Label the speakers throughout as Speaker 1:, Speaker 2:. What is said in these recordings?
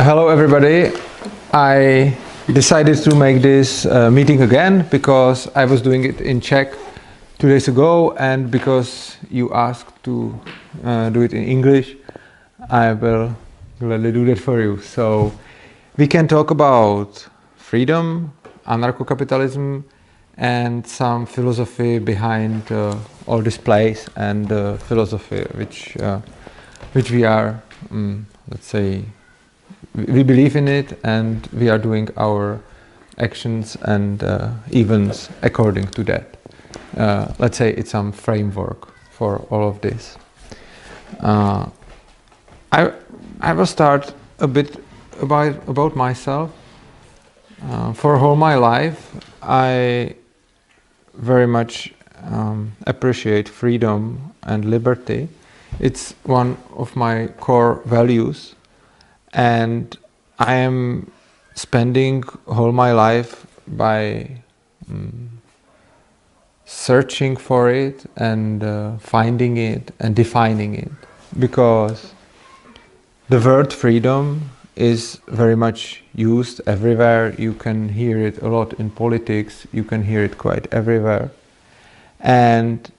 Speaker 1: Hello everybody. I decided to make this meeting again because I was doing it in Czech 2 days ago, and because you asked to do it in English, I will gladly do that for you. So we can talk about freedom, anarcho-capitalism, and some philosophy behind all this place, and philosophy which we are, let's say, we believe in it, and we are doing our actions and events according to that. Let's say it's some framework for all of this. I will start a bit about myself. For all my life, I very much appreciate freedom and liberty. It's one of my core values, and I am spending all my life by searching for it and finding it and defining it, because the word freedom is very much used everywhere. You can hear it a lot in politics, you can hear it quite everywhere, and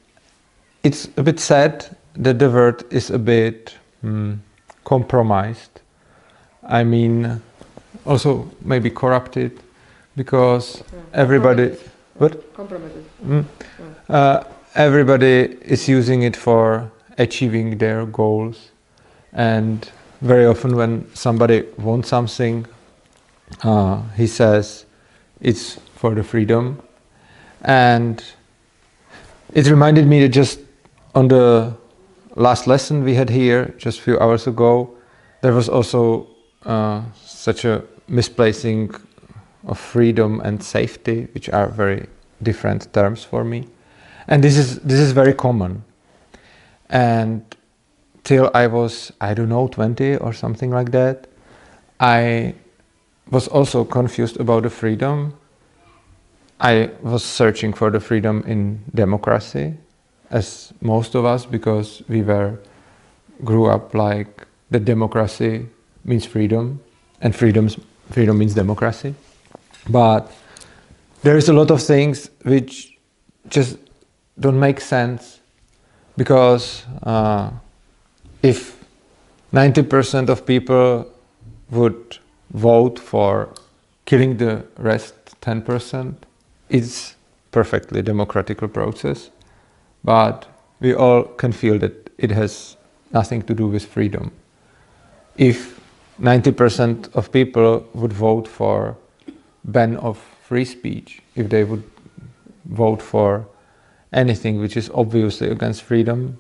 Speaker 1: it's a bit sad that the word is a bit compromised. I mean, also maybe corrupted, because everybody... What?
Speaker 2: Compromised.
Speaker 1: Everybody is using it for achieving their goals, and very often when somebody wants something, he says it's for the freedom. And it reminded me that just on the last lesson we had here just a few hours ago, there was also such a misplacing of freedom and safety, which are very different terms for me. And this is very common. And till I was, I don't know, 20 or something like that, I was also confused about the freedom. I was searching for the freedom in democracy, as most of us, because we grew up like the democracy means freedom, and freedom means democracy. But there is a lot of things which just don't make sense, because if 90% of people would vote for killing the rest 10%, it's perfectly democratic process, but we all can feel that it has nothing to do with freedom. If 90% of people would vote for ban of free speech, if they would vote for anything which is obviously against freedom,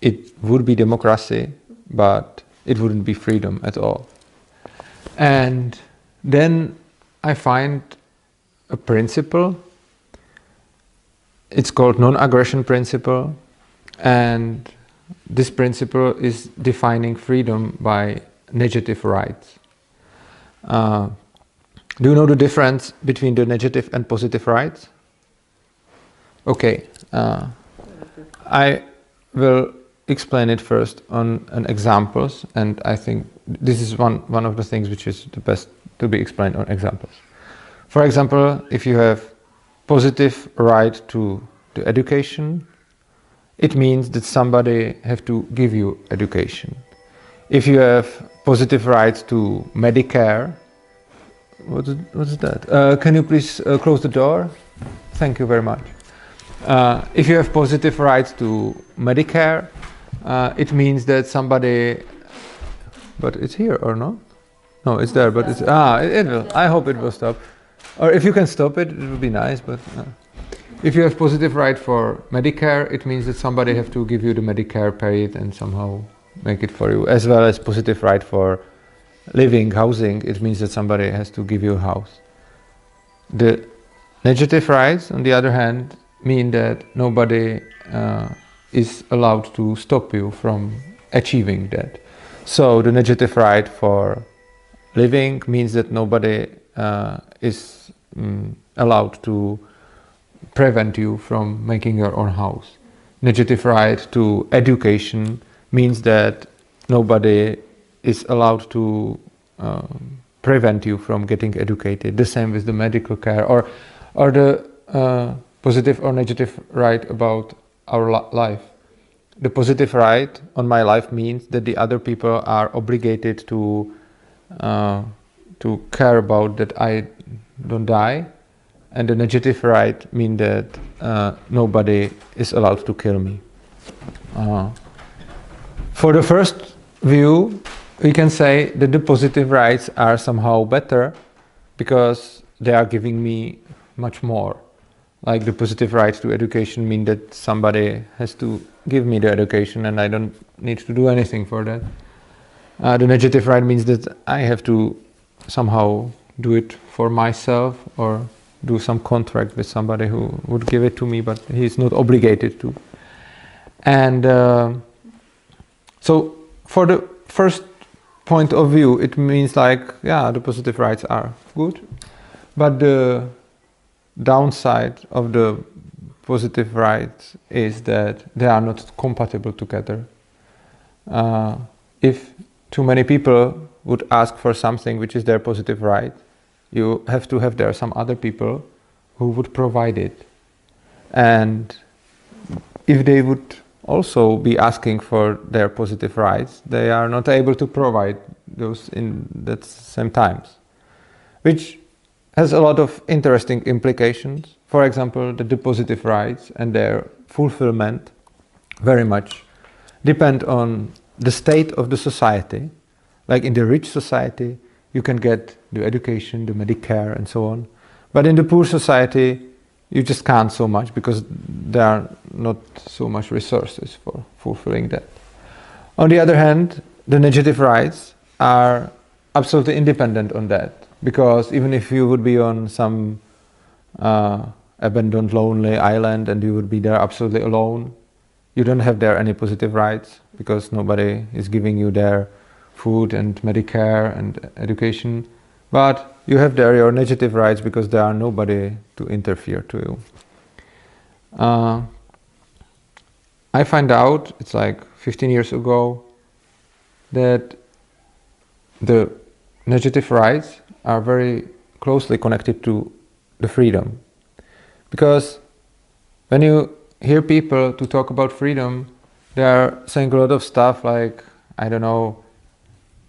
Speaker 1: it would be democracy, but it wouldn't be freedom at all. And then I find a principle. It's called non-aggression principle, and this principle is defining freedom by negative rights. Do you know the difference between the negative and positive rights? Okay, I will explain it first on examples, and I think this is one of the things which is the best to be explained on examples. For example, if you have positive right to education, it means that somebody have to give you education. If you have positive rights to Medicare, what's that? Can you please close the door? Thank you very much. If you have positive rights to Medicare, it means that somebody... But it's here or not? No, it's there, but it's... it will. I hope it will stop. Or if you can stop it, it would be nice, but... If you have positive right for Medicare, it means that somebody have to give you the Medicare, pay it, and somehow make it for you. As well as positive right for living, housing, it means that somebody has to give you a house. The negative rights, on the other hand, mean that nobody is allowed to stop you from achieving that. So the negative right for living means that nobody is allowed to prevent you from making your own house. Negative right to education means that nobody is allowed to prevent you from getting educated. The same with the medical care, or the positive or negative right about our life. The positive right on my life means that the other people are obligated to care about that I don't die, and the negative right means that nobody is allowed to kill me. For the first view, we can say that the positive rights are somehow better because they are giving me much more. Like the positive right to education mean that somebody has to give me the education and I don't need to do anything for that. The negative right means that I have to somehow do it for myself or do some contract with somebody who would give it to me, but he's not obligated to. And so for the first point of view, it means like, yeah, the positive rights are good, but the downside of the positive rights is that they are not compatible together. If too many people would ask for something which is their positive right, you have to have there some other people who would provide it. And if they would also be asking for their positive rights, they are not able to provide those in that same times, which has a lot of interesting implications. For example, the positive rights and their fulfillment very much depend on the state of the society. Like in the rich society, you can get the education, the Medicare and so on. But in the poor society, you just can't so much because there are not so much resources for fulfilling that. On the other hand, the negative rights are absolutely independent on that, because even if you would be on some abandoned, lonely island and you would be there absolutely alone, you don't have there any positive rights because nobody is giving you their food and Medicare and education. But you have there your negative rights because there are nobody to interfere to you. I find out, it's like 15 years ago, that the negative rights are very closely connected to the freedom. Because when you hear people to talk about freedom, they are saying a lot of stuff like, I don't know,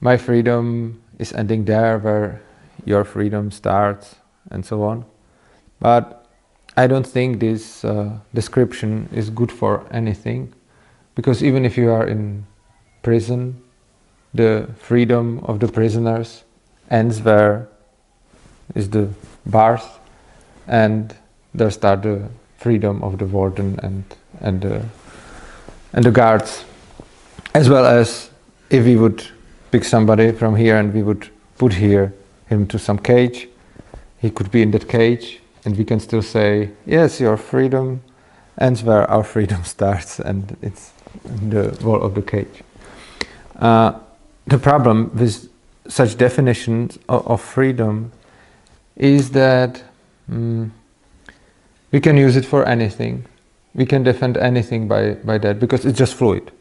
Speaker 1: my freedom is ending there where your freedom starts, and so on. But I don't think this description is good for anything, because even if you are in prison, the freedom of the prisoners ends where is the bars, and there start the freedom of the warden and the guards. As well as if we would pick somebody from here and we would put him to some cage, he could be in that cage, and we can still say, yes, your freedom ends where our freedom starts, and it's in the wall of the cage. The problem with such definitions of freedom is that we can use it for anything. We can defend anything by that because it's just fluid.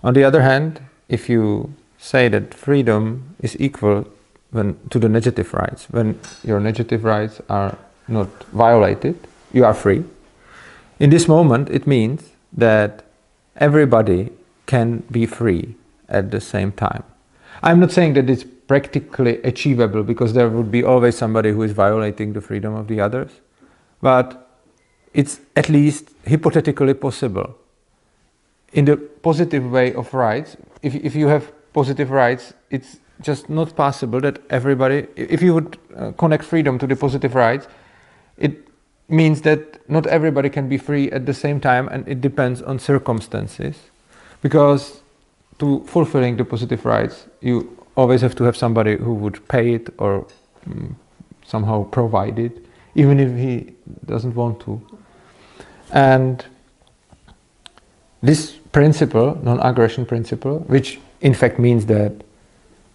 Speaker 1: On the other hand, if you say that freedom is equal to the negative rights, when your negative rights are not violated, you are free. In this moment, it means that everybody can be free at the same time. I'm not saying that it's practically achievable, because there would be always somebody who is violating the freedom of the others, but it's at least hypothetically possible. In the positive way of rights, if you have positive rights, it's just not possible that everybody, if you would connect freedom to the positive rights, it means that not everybody can be free at the same time, and it depends on circumstances. Because to fulfilling the positive rights, you always have to have somebody who would pay it or somehow provide it, even if he doesn't want to. And this principle, non-aggression principle, which in fact means that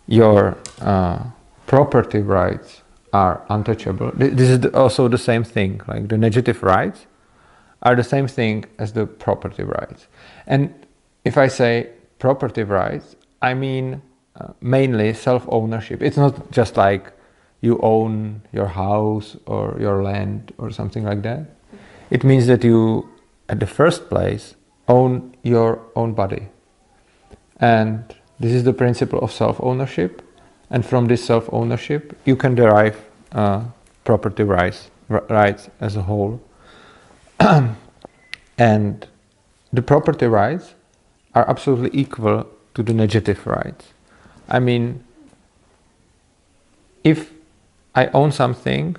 Speaker 1: your property rights are untouchable. This is also the same thing, like the negative rights are the same thing as the property rights. And if I say property rights, I mean mainly self-ownership. It's not just like you own your house or your land or something like that. It means that you, at the first place, own your own body. And this is the principle of self-ownership. And from this self-ownership, you can derive property rights as a whole. And the property rights are absolutely equal to the negative rights. I mean, if I own something,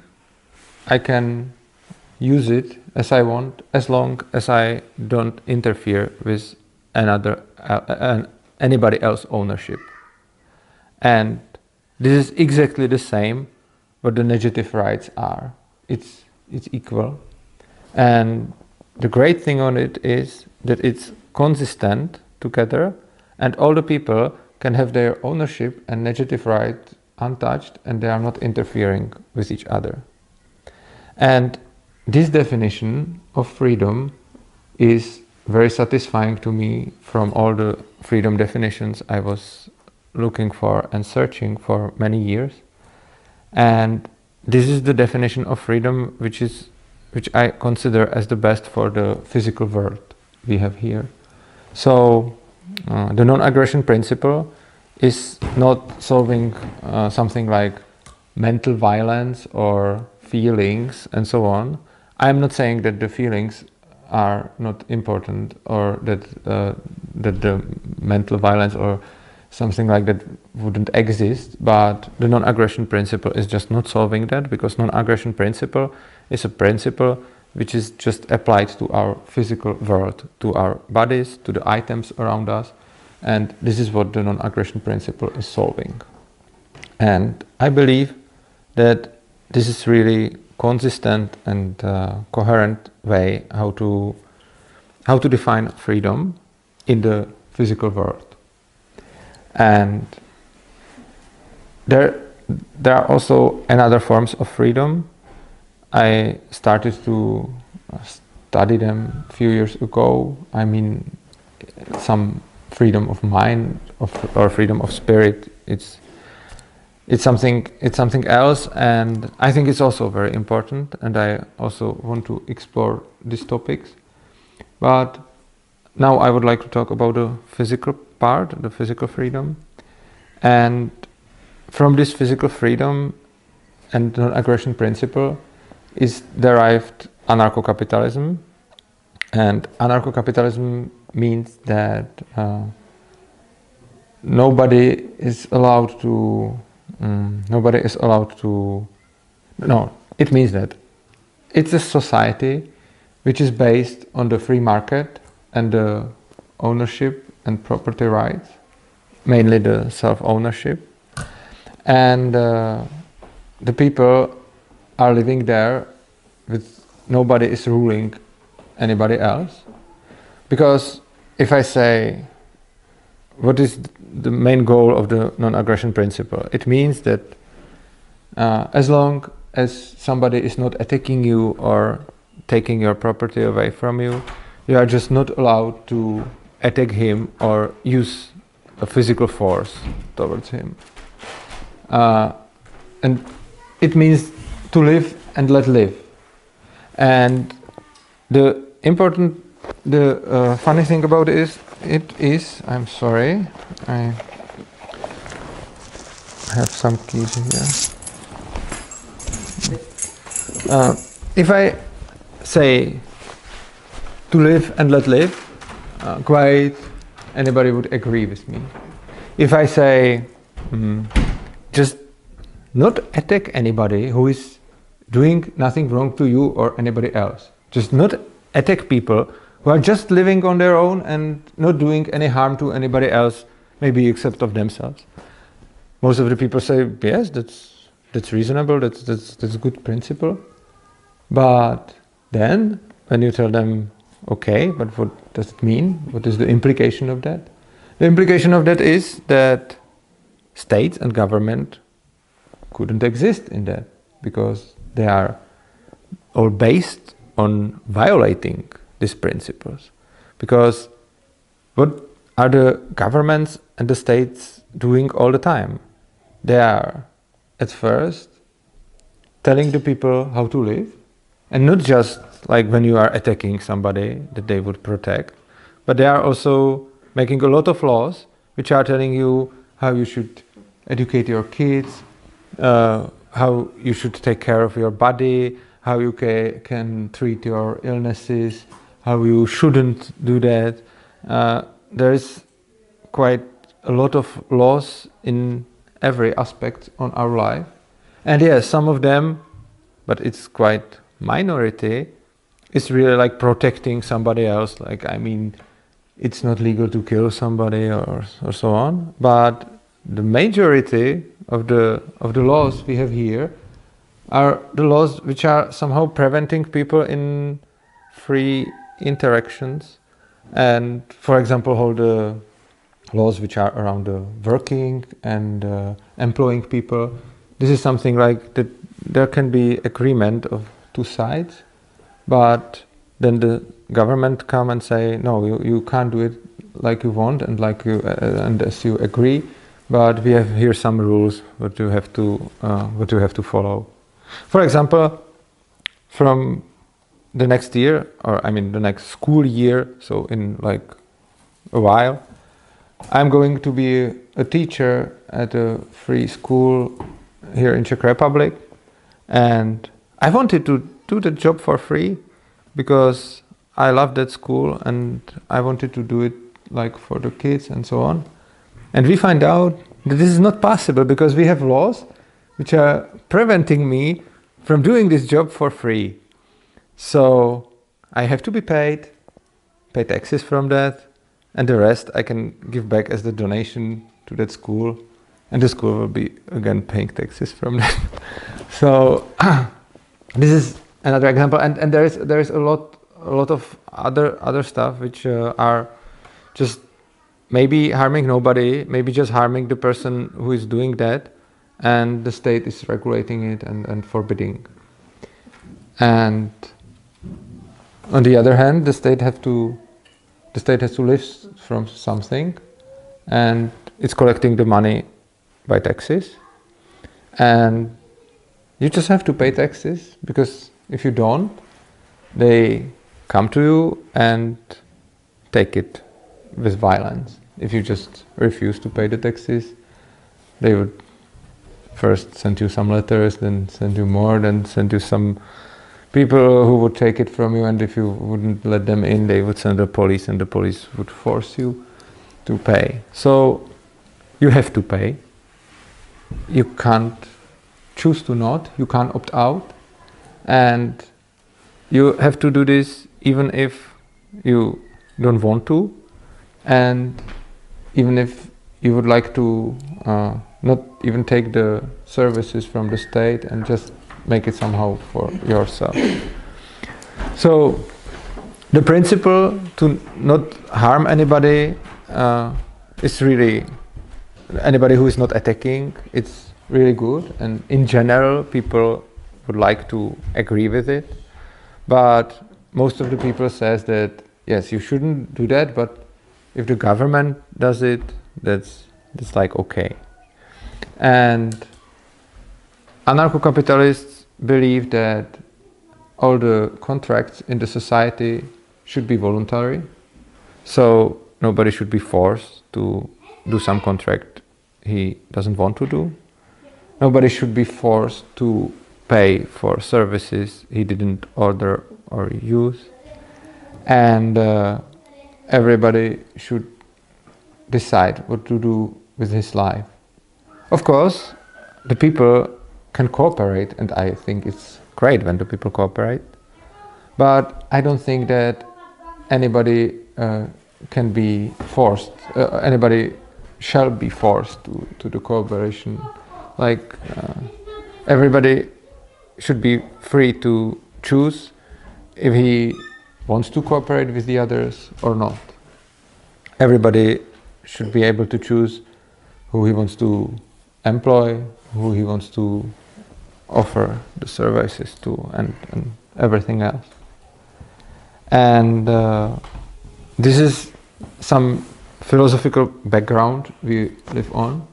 Speaker 1: I can use it as I want, as long as I don't interfere with anybody else's ownership. And this is exactly the same what the negative rights are. It's equal. And the great thing on it is that it's consistent together, and all the people can have their ownership and negative right untouched, and they are not interfering with each other. And this definition of freedom is very satisfying to me from all the freedom definitions I was looking for and searching for many years. And this is the definition of freedom which I consider as the best for the physical world we have here. So the non-aggression principle is not solving something like mental violence or feelings and so on. I'm not saying that the feelings are not important, or that the mental violence or something like that wouldn't exist, but the non-aggression principle is just not solving that, because non-aggression principle is a principle which is just applied to our physical world, to our bodies, to the items around us, and this is what the non-aggression principle is solving. And I believe that this is really consistent and coherent way how to define freedom in the physical world. And there are also another forms of freedom. I started to study them a few years ago. I mean, some freedom of mind or freedom of spirit. It's something else, and I think it's also very important, and I also want to explore these topics. But now I would like to talk about the physical part, the physical freedom. And from this physical freedom and non-aggression principle is derived anarcho-capitalism. And anarcho-capitalism means that nobody is allowed to. No, it means that it's a society which is based on the free market and the ownership and property rights, mainly the self-ownership, and the people are living there with nobody is ruling anybody else. Because if I say, what is the main goal of the non-aggression principle? It means that as long as somebody is not attacking you or taking your property away from you, you are just not allowed to attack him or use a physical force towards him. And it means to live and let live. And the funny thing about it is, I'm sorry, I have some keys here. If I say to live and let live, quite anybody would agree with me. If I say just not attack anybody who is doing nothing wrong to you or anybody else, just not attack people who are just living on their own and not doing any harm to anybody else, maybe except of themselves. Most of the people say, yes, that's reasonable, that's a good principle. But then, when you tell them, okay, but what does it mean? What is the implication of that? The implication of that is that states and government couldn't exist in that, because they are all based on violating these principles. Because what are the governments and the states doing all the time? They are, at first, telling the people how to live, and not just like when you are attacking somebody that they would protect, but they are also making a lot of laws which are telling you how you should educate your kids, how you should take care of your body, how you can treat your illnesses, how you shouldn't do that. There is quite a lot of laws in every aspect on our life. And yes, some of them, but it's quite minority, is really like protecting somebody else. Like, I mean, it's not legal to kill somebody or so on. But the majority of the laws we have here are the laws which are somehow preventing people in free interactions. And for example, all the laws which are around the working and employing people, this is something like that. There can be agreement of two sides, but then the government come and say, no, you can't do it like you want and like you and as you agree, but we have here some rules what you have to follow. For example, from the next year, or I mean the next school year, so in like a while, I'm going to be a teacher at a free school here in Czech Republic, and I wanted to do the job for free because I love that school and I wanted to do it like for the kids and so on. And we find out that this is not possible because we have laws which are preventing me from doing this job for free. So I have to be paid, pay taxes from that, and the rest I can give back as the donation to that school, and the school will be again paying taxes from that. So this is another example, and there is a lot of other stuff which are just maybe harming nobody, maybe just harming the person who is doing that, and the state is regulating it and forbidding. And on the other hand, the state has to live from something, and it's collecting the money by taxes, and you just have to pay taxes, because if you don't, they come to you and take it with violence. If you just refuse to pay the taxes, they would first send you some letters, then send you more, then send you some people who would take it from you, and if you wouldn't let them in, they would send the police, and the police would force you to pay. So you have to pay. You can't choose to not, you can't opt out, and you have to do this even if you don't want to, and even if you would like to not even take the services from the state and just make it somehow for yourself. So the principle to not harm anybody is really, anybody who is not attacking, it's really good, and in general people would like to agree with it, but most of the people says that yes, you shouldn't do that, but if the government does it, that's like okay. And anarcho-capitalists believe that all the contracts in the society should be voluntary, so nobody should be forced to do some contract he doesn't want to do. Nobody should be forced to pay for services he didn't order or use, and everybody should decide what to do with his life. Of course, the people can cooperate, and I think it's great when the people cooperate, but I don't think that anybody can be forced, anybody shall be forced to the cooperation. Like everybody should be free to choose if he wants to cooperate with the others or not. Everybody should be able to choose who he wants to employ, who he wants to offer the services to, and everything else. And this is some philosophical background we live on.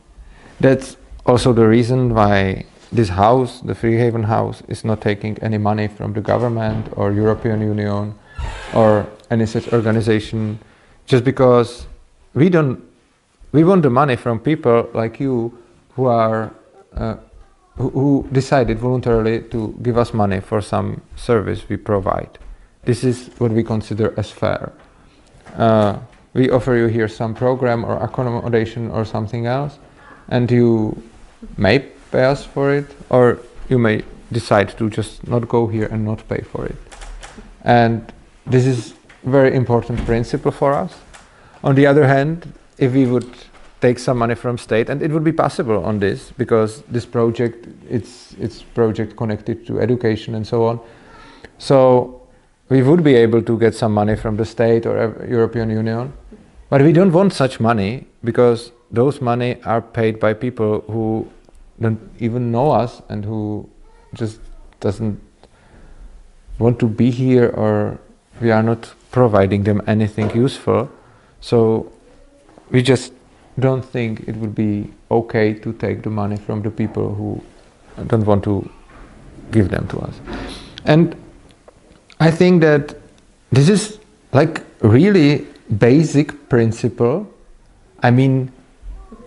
Speaker 1: That's also the reason why this house, the Free Haven House, is not taking any money from the government or European Union or any such organization, just because we want the money from people like you who are who decided voluntarily to give us money for some service we provide. This is what we consider as fair. We offer you here some program or accommodation or something else, and you may pay us for it, or you may decide to just not go here and not pay for it. And this is a very important principle for us. On the other hand, if we would take some money from state, and it would be possible on this, because this project, it's project connected to education and so on. So we would be able to get some money from the state or European Union, but we don't want such money, because those money are paid by people who don't even know us and who just doesn't want to be here, or we are not providing them anything useful. So we just don't think it would be okay to take the money from the people who don't want to give them to us. And I think that this is like really basic principle. I mean,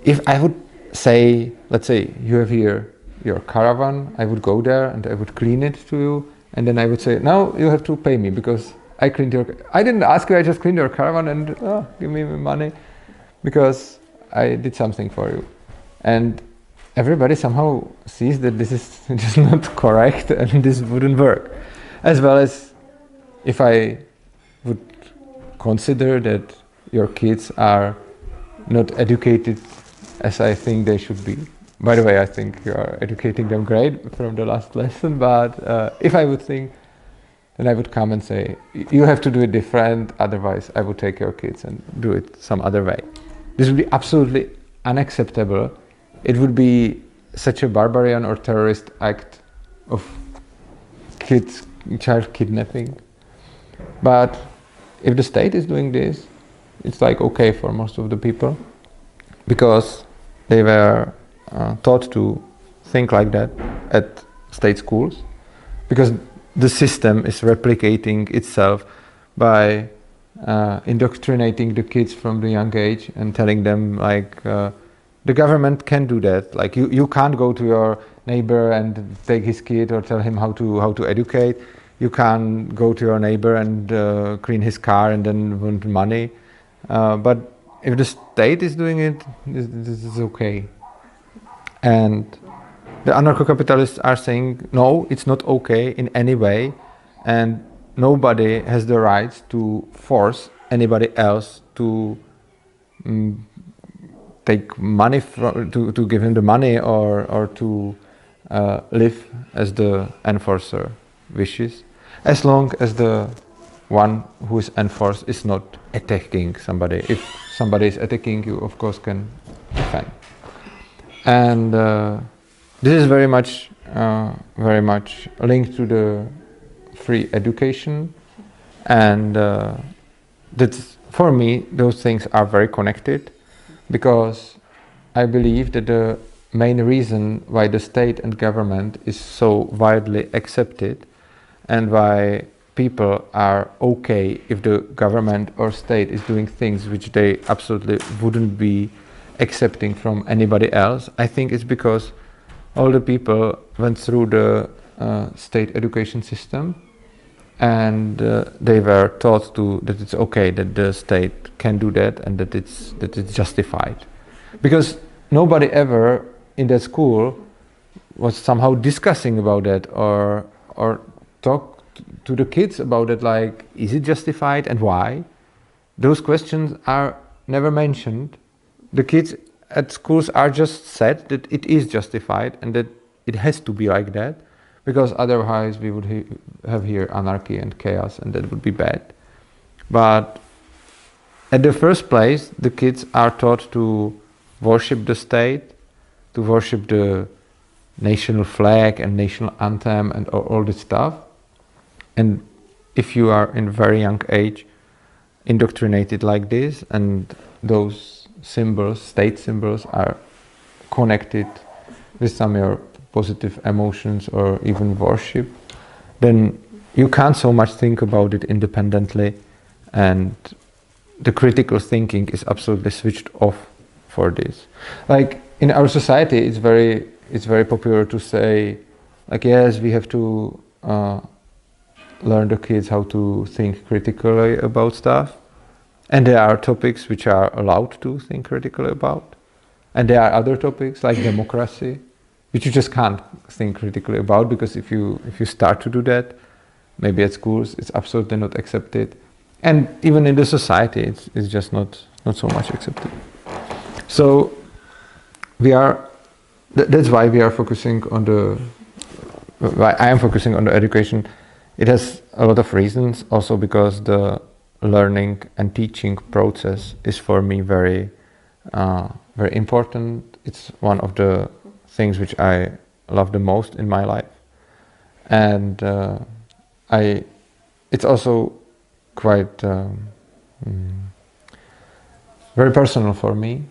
Speaker 1: if I would say, let's say you have here your caravan, I would go there and I would clean it to you, and then I would say, now you have to pay me because I cleaned your, I didn't ask you, I just cleaned your caravan, and give me money because I did something for you. And everybody somehow sees that this is just not correct and this wouldn't work. As well as if I would consider that your kids are not educated as I think they should be. By the way, I think you are educating them great from the last lesson, but if I would think, then I would come and say, you have to do it different, otherwise I would take your kids and do it some other way. This would be absolutely unacceptable. It would be such a barbarian or terrorist act of child kidnapping. But if the state is doing this, it's like okay for most of the people, because they were taught to think like that at state schools, because the system is replicating itself by indoctrinating the kids from the young age and telling them like the government can do that, like you can't go to your neighbor and take his kid or tell him how to educate. You can't go to your neighbor and clean his car and then want money, but if the state is doing it, this is okay. And the anarcho-capitalists are saying, no, it's not okay in any way, and nobody has the right to force anybody else to take money from, to give him the money, or to live as the enforcer wishes, as long as the one who is enforced is not attacking somebody. If somebody is attacking you, of course, can defend. And this is very much linked to the free education, and that's, for me, those things are very connected, because I believe that the main reason why the state and government is so widely accepted, and why people are okay if the government or state is doing things which they absolutely wouldn't be accepting from anybody else, I think it's because all the people went through the state education system, and they were taught that it's okay that the state can do that, and that it's justified, because nobody ever in that school was somehow discussing about that, or talk to the kids about it, like, is it justified and why? Those questions are never mentioned. The kids at schools are just said that it is justified and that it has to be like that, because otherwise we would have here anarchy and chaos, and that would be bad. But at the first place, the kids are taught to worship the state, to worship the national flag and national anthem and all this stuff. And if you are in a very young age indoctrinated like this, and those symbols, state symbols, are connected with some of your positive emotions or even worship, then you can't so much think about it independently, and the critical thinking is absolutely switched off for this. Like in our society, it's very popular to say, like, yes, we have to learn the kids how to think critically about stuff, and there are topics which are allowed to think critically about, and there are other topics like democracy, which you just can't think critically about, because if you start to do that, maybe at schools it's absolutely not accepted, and even in the society it's just not so much accepted. So that's why we are focusing on why I am focusing on the education. It has a lot of reasons, also because the learning and teaching process is for me very important. It's one of the things which I love the most in my life, and it's also quite very personal for me,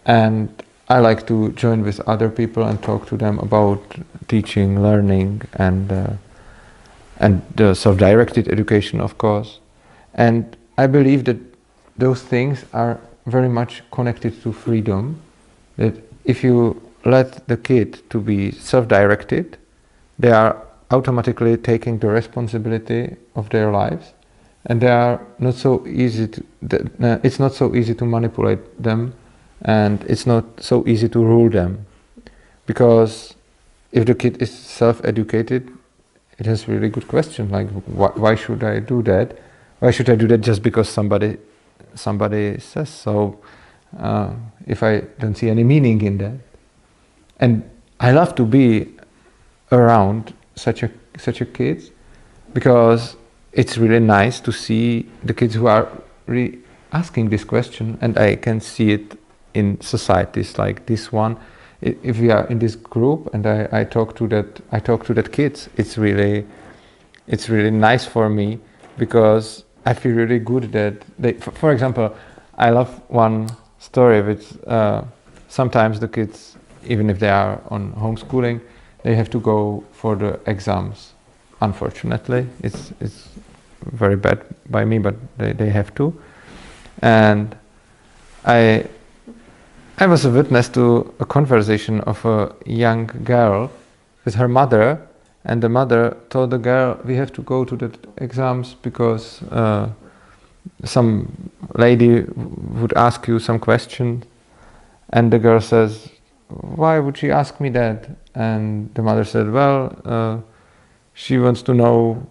Speaker 1: and I like to join with other people and talk to them about teaching, learning, and the self-directed education, of course. And I believe that those things are very much connected to freedom. That if you let the kid to be self-directed, they are automatically taking the responsibility of their lives, and they are not so easy to. It's not so easy to manipulate them, and it's not so easy to rule them, because if the kid is self-educated, it has really good question, like why should I do that? Why should I do that just because somebody says so? If I don't see any meaning in that, and I love to be around such a kids, because it's really nice to see the kids who are really asking this question, and I can see it in societies like this one. If we are in this group and I talk to that kids, it's really nice for me, because I feel really good that they. For example, I love one story which sometimes the kids, even if they are on homeschooling, they have to go for the exams. Unfortunately, it's very bad by me, but they have to. And I was a witness to a conversation of a young girl with her mother, and the mother told the girl, we have to go to the exams because some lady would ask you some question, and the girl says, why would she ask me that? And the mother said, well, she wants to know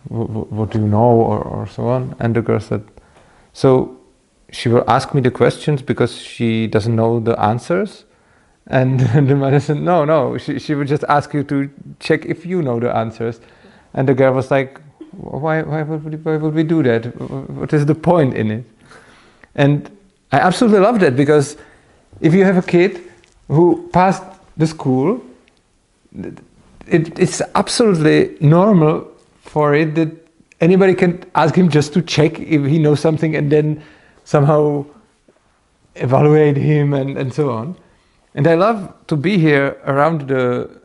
Speaker 1: what do you know, or so on. And the girl said, so she will ask me the questions because she doesn't know the answers? And the mother said, no, she would just ask you to check if you know the answers. And the girl was like, why would we do that? What is the point in it? And I absolutely love that, because if you have a kid who passed the school, it's absolutely normal for it that anybody can ask him just to check if he knows something, and then somehow evaluate him and so on. And I love to be here around the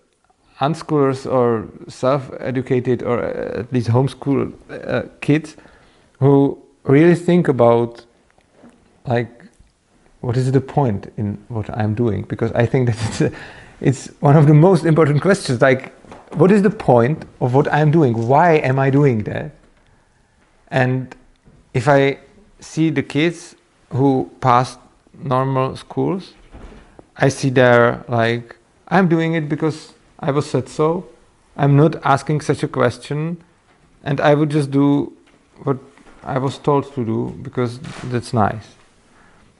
Speaker 1: unschoolers or self-educated or at least homeschool kids who really think about, like, what is the point in what I'm doing? Because I think that it's one of the most important questions, like, what is the point of what I'm doing? Why am I doing that? And if I see the kids who passed normal schools, I see there, like, I'm doing it because I was said so. I'm not asking such a question, and I would just do what I was told to do because that's nice.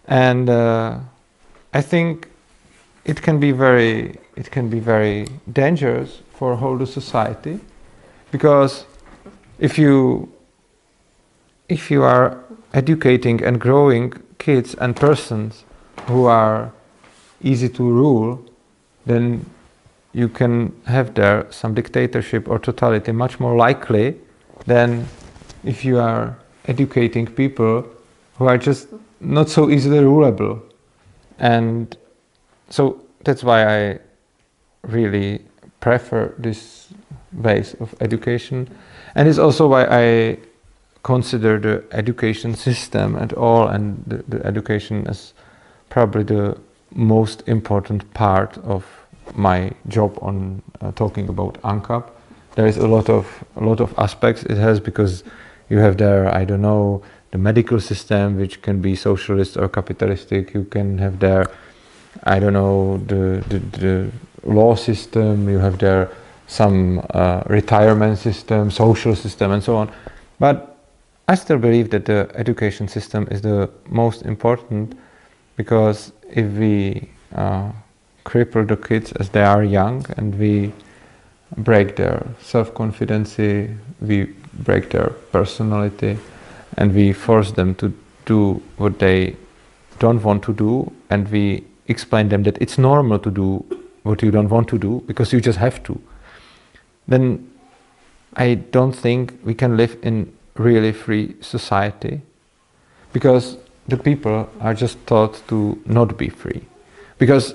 Speaker 1: And I think it can be very dangerous for a whole society, because if you are educating and growing kids and persons who are easy to rule, then you can have there some dictatorship or totality much more likely than if you are educating people who are just not so easily rulable. And so that's why I really prefer this ways of education. And it's also why I consider the education system at all, and the education as probably the most important part of my job on talking about UNCAP. There is a lot of aspects it has, because you have there, I don't know, the medical system, which can be socialist or capitalistic. You can have there, I don't know, the law system. You have there some retirement system, social system, and so on. But I still believe that the education system is the most important, because if we cripple the kids as they are young, and we break their self-confidence, we break their personality, and we force them to do what they don't want to do, and we explain them that it's normal to do what you don't want to do because you just have to, then I don't think we can live in really free society, because the people are just taught to not be free. Because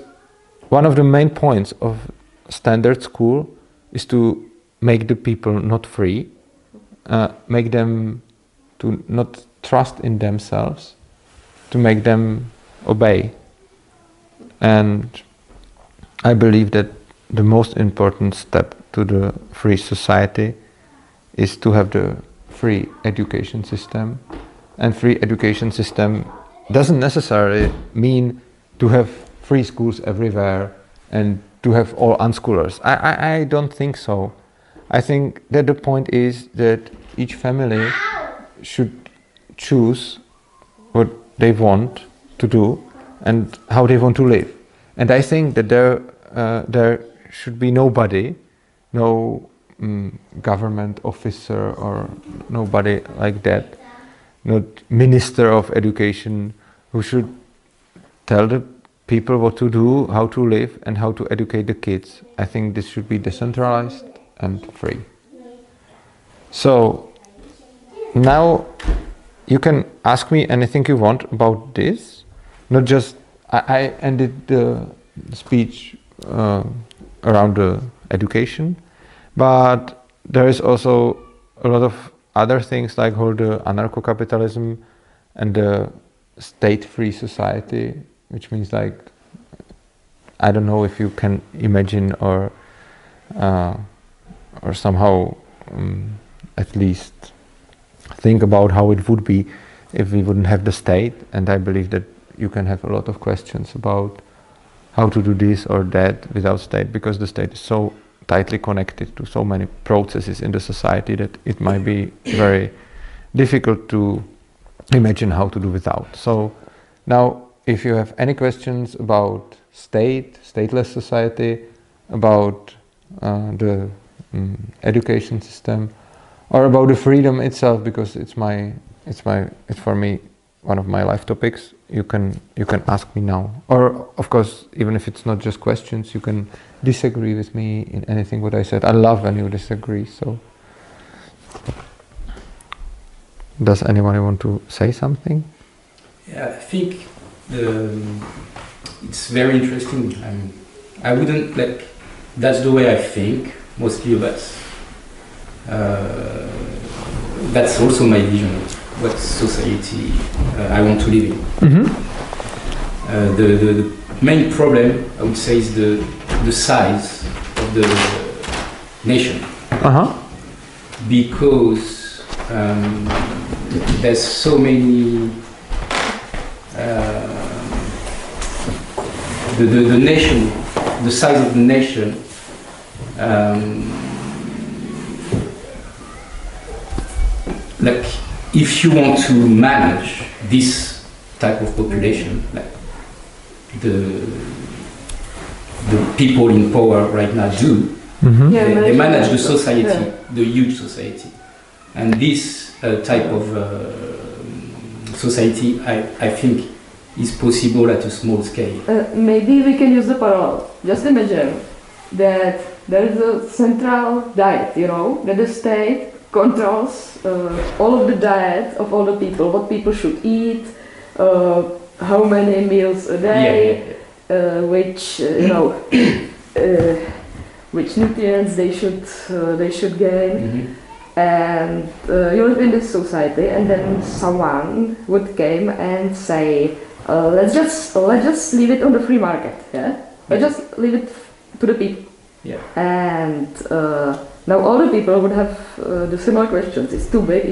Speaker 1: one of the main points of standard school is to make the people not free, make them to not trust in themselves, to make them obey. And I believe that the most important step to the free society is to have the free education system. And free education system doesn't necessarily mean to have free schools everywhere and to have all unschoolers. I don't think so. I think that the point is that each family should choose what they want to do and how they want to live. And I think that there should be nobody, no government officer or nobody like that, not minister of education, who should tell the people what to do, how to live, and how to educate the kids. I think this should be decentralized and free. So now you can ask me anything you want about this. Not just I ended the speech around the education, but there is also a lot of other things, like whole the anarcho-capitalism and the state-free society, which means, like, I don't know if you can imagine or somehow at least think about how it would be if we wouldn't have the state. And I believe that you can have a lot of questions about how to do this or that without state, because the state is so tightly connected to so many processes in the society that it might be very difficult to imagine how to do without. So now, if you have any questions about stateless society, about the education system, or about the freedom itself, because it's for me one of my life topics, you can ask me now. Or of course, even if it's not just questions, you can disagree with me in anything what I said. I love when you disagree. So, does anyone want to say something?
Speaker 2: Yeah, I think it's very interesting. I wouldn't like. That's the way I think mostly, but that's also my vision of what society I want to live in.
Speaker 1: Mm-hmm.
Speaker 2: The main problem, I would say, is the size of the nation. Because there's so many. The nation, the size of the nation. Like, if you want to manage this type of population, like the people in power right now do,
Speaker 1: mm-hmm.
Speaker 2: they manage the society, the huge society, and this type of society, I think, is possible at a small scale.
Speaker 3: Maybe we can use the parallel. Just imagine that there is a central diet, that the state controls all of the diet of all the people, what people should eat, how many meals a day, which which nutrients they should gain. And you live in this society, and then someone would come and say, let's just leave it on the free market, let's just leave it to the people. And now all the people would have the similar questions. It's too big,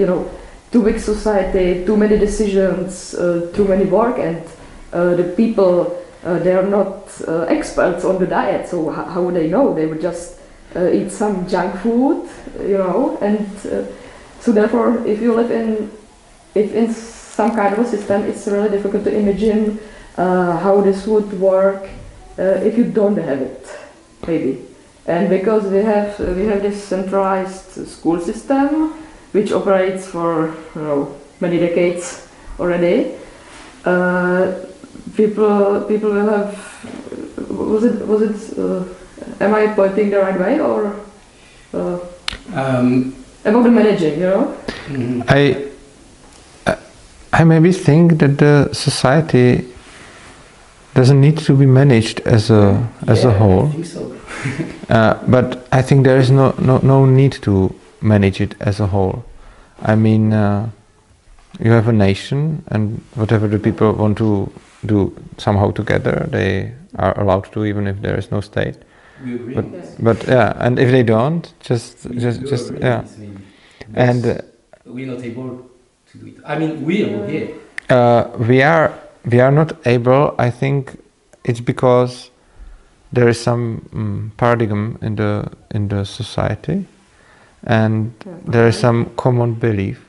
Speaker 3: too big society, too many decisions, too many work, and the people, they are not experts on the diet, so how would they know? They would just eat some junk food, and so therefore, if you live in some kind of a system, it's really difficult to imagine how this would work if you don't have it, maybe. And because we have this centralized school system, which operates for many decades already, people will have. Was it? Am I pointing the right way, or about the managing?
Speaker 1: I maybe think that the society doesn't need to be managed as a whole. I think so. But I think there is no need to manage it as a whole. I mean, you have a nation, and whatever the people want to do somehow together, they are allowed to, even if there is no state.
Speaker 2: We agree.
Speaker 1: But yeah, and if they don't, just yeah. And
Speaker 2: we're not able to do it. I mean, we are here.
Speaker 1: We are not able. I think it's because there is some paradigm in the society, and there is some common belief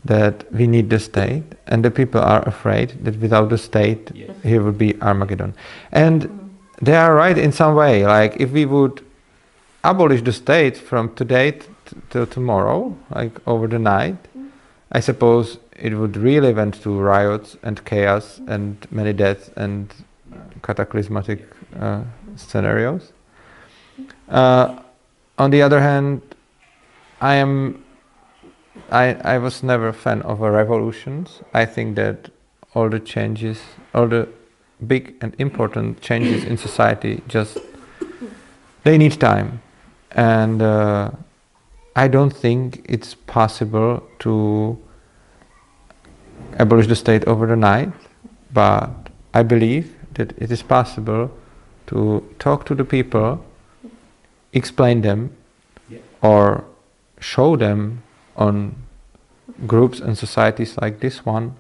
Speaker 1: that we need the state, and the people are afraid that without the state, here would be Armageddon. And they are right in some way. Like if we would abolish the state from today till tomorrow, like over the night, I suppose it would really went to riots and chaos and many deaths and cataclysmatic scenarios. On the other hand, I was never a fan of revolutions. I think that all the changes, all the big and important changes in society, they need time. And I don't think it's possible to abolish the state over the night, but I believe that it is possible to talk to the people, explain them, or show them on groups and societies like this one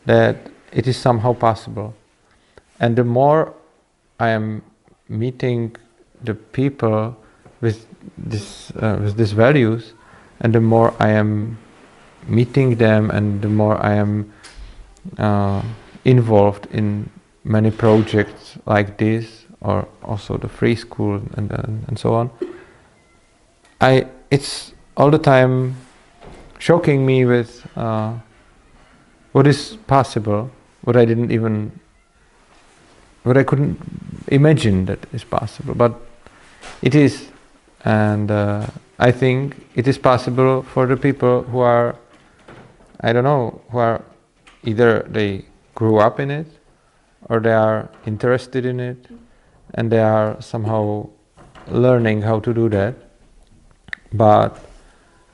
Speaker 1: that it is somehow possible. And the more I am meeting the people with these values, and the more I am meeting them, and the more I am involved in many projects like this, or also the free school and so on, it's all the time shocking me with what is possible, what I couldn't imagine that is possible, but it is. And I think it is possible for the people who are, who are either they grew up in it, or they are interested in it, and they are somehow learning how to do that. But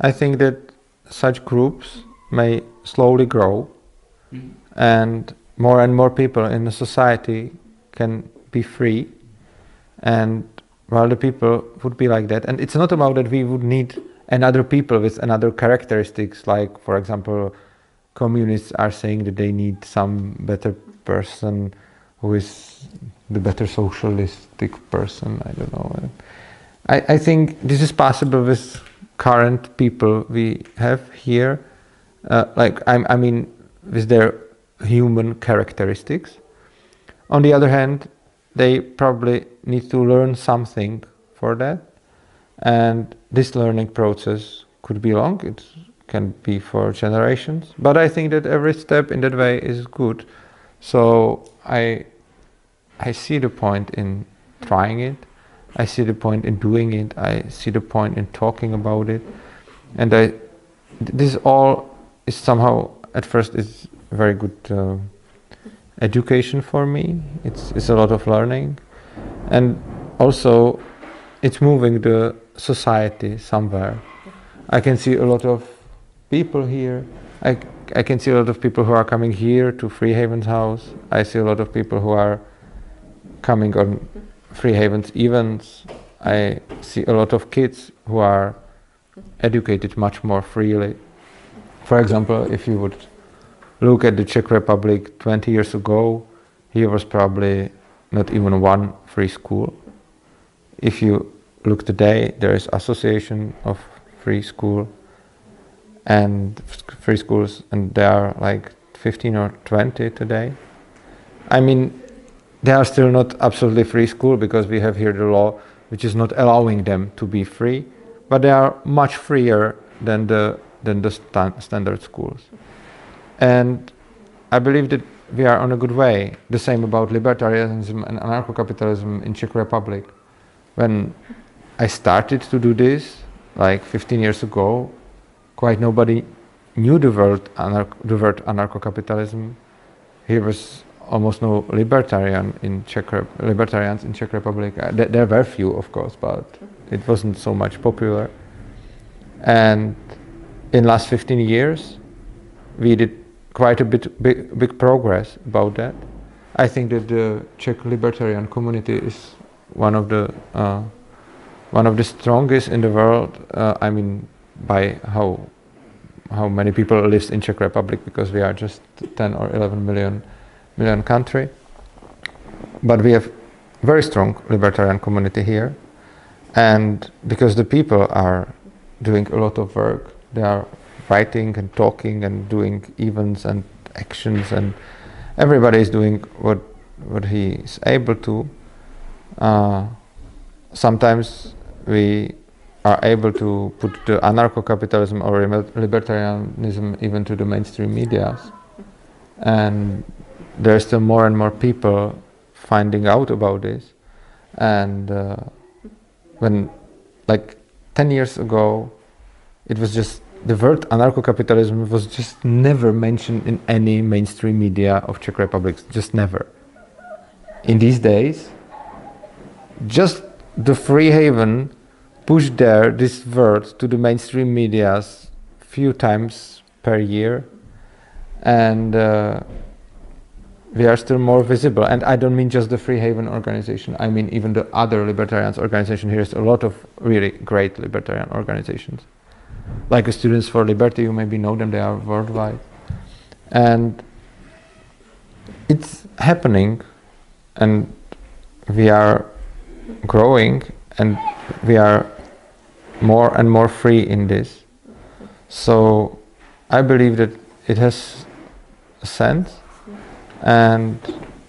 Speaker 1: I think that such groups may slowly grow, and more people in the society can be free, and while the people would be like that. And it's not about that we would need another people with another characteristics, like, for example, communists are saying that they need some better person who is the better socialistic person, I don't know. I think this is possible with current people we have here, I mean with their human characteristics. On the other hand, they probably need to learn something for that, and this learning process could be long, it can be for generations, but I think that every step in that way is good. So I see the point in trying it, I see the point in doing it, I see the point in talking about it, and I this all is somehow at first is very good education for me. It's a lot of learning, and also it's moving the society somewhere. I can see a lot of people here. I can see a lot of people who are coming here to Freehaven's house. I see a lot of people who are coming on Freehaven's events. I see a lot of kids who are educated much more freely. For example, if you would look at the Czech Republic 20 years ago, here was probably not even one free school. If you look today, there is association of free schools, and there are like 15 or 20 today. I mean, they are still not absolutely free school because we have here the law which is not allowing them to be free, but they are much freer than the standard schools. And I believe that we are on a good way. The same about libertarianism and anarcho-capitalism in Czech Republic. When I started to do this, like 15 years ago, quite nobody knew the word anarcho-capitalism. Here was almost no libertarians in Czech Republic. There were few, of course, but it wasn't so much popular. And in last 15 years, we did quite a big progress about that. I think that the Czech libertarian community is one of the strongest in the world. I mean, by how many people lives in Czech Republic, because we are just 10 or 11 million country. But we have very strong libertarian community here, and because the people are doing a lot of work, they are writing and talking and doing events and actions, and everybody is doing what he is able to. Sometimes we are able to put the anarcho-capitalism or libertarianism even to the mainstream media, and there are still more and more people finding out about this. And when, like 10 years ago, it was just the word anarcho-capitalism was just never mentioned in any mainstream media of Czech Republic, just never. In these days, just the Freehaven pushed this word to the mainstream medias few times per year, and we are still more visible. And I don't mean just the Freehaven organization, I mean even the other libertarians organization. Here's a lot of really great libertarian organizations, like Students for Liberty, you maybe know them, they are worldwide. And it's happening, and we are growing, and we are more and more free in this. So I believe that it has a sense. And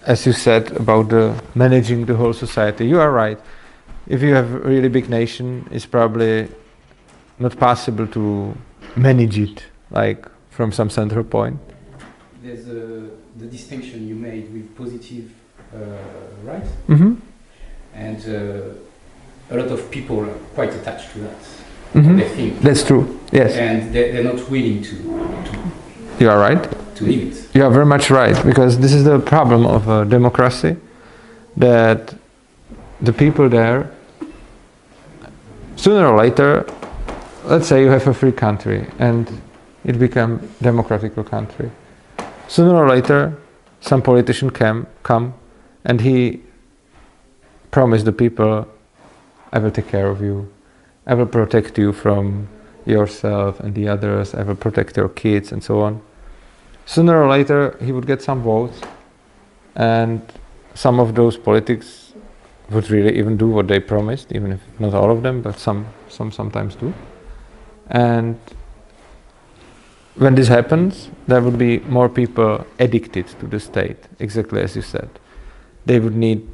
Speaker 1: as you said about managing the whole society, you are right. If you have a really big nation, it's probably not possible to manage it like from some central point.
Speaker 2: There's the distinction you made with positive right, and a lot of people are quite attached to that. They think
Speaker 1: that's true. Yes,
Speaker 2: and they're not willing to.
Speaker 1: You are right.
Speaker 2: To leave it.
Speaker 1: You are very much right, because this is the problem of democracy, that the people there, sooner or later, let's say you have a free country and it become democratic country. Sooner or later, some politician come and he promised the people, I will take care of you, I will protect you from yourself and the others, I will protect your kids and so on. Sooner or later he would get some votes, and some of those politics would really even do what they promised, even if not all of them, but some sometimes do. And when this happens, there would be more people addicted to the state, exactly as you said. They would need